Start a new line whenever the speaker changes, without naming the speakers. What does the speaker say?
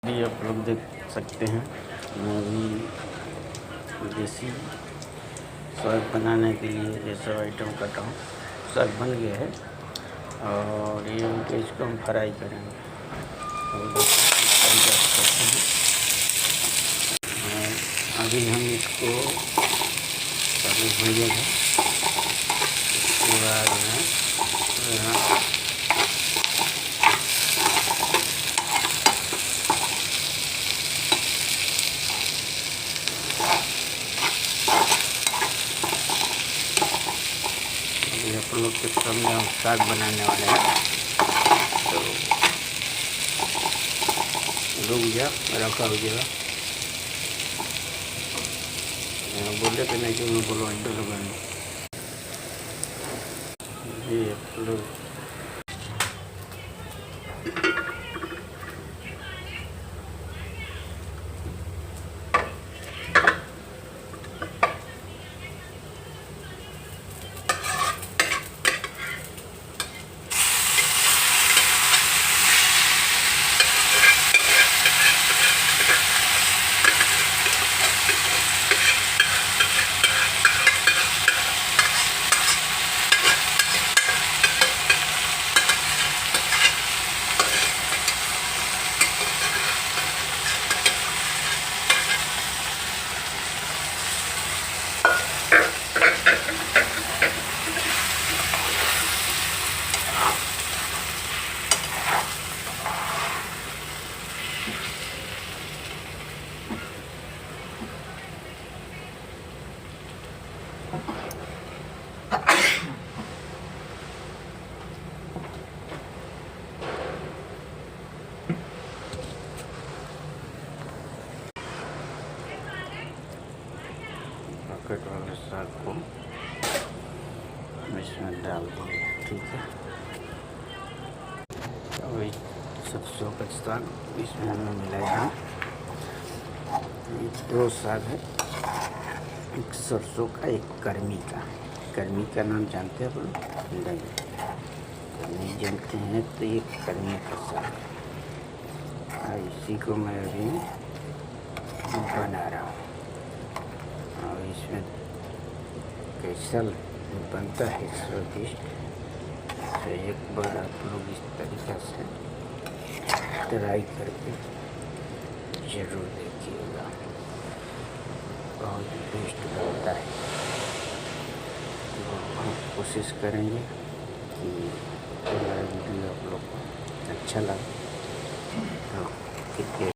भी आप लोग देख सकते हैं। मैं भी देसी साग बनाने के लिए ये सब आइटम काटा हूँ। साग बन गया है और ये इसको हम फ्राई करेंगे। अभी हम इसको चालू हो जाएगा। इसके बाद में आप लोग के सामने हम साग बनाने वाले हैं। तो रुक जा, रखा हो जाएगा। बोले कि नहीं कि मैं बोलो इंडो लगाने ये आप लोग पॉकेट वाले साग को इसमें डाल देंगे। ठीक है, अभी सरसों का साग इसमें हमें मिलाएगा। दो साग है, एक सरसों का, एक कर्मी का। कर्मी का नाम जानते हैं आप लोग? नहीं जानते हैं तो ये कर्मी का साग है। इसी को मैं अभी बना रहा हूँ और इसमें कैसा बनता है स्वादिष्ट। तो एक बार आप लोग इस तरीक़ा से ट्राई करके ज़रूर देखिएगा, बहुत बेस्ट बनता है। तो हम कोशिश करेंगे कि हमारा वीडियो आप लोग को अच्छा लगे। तो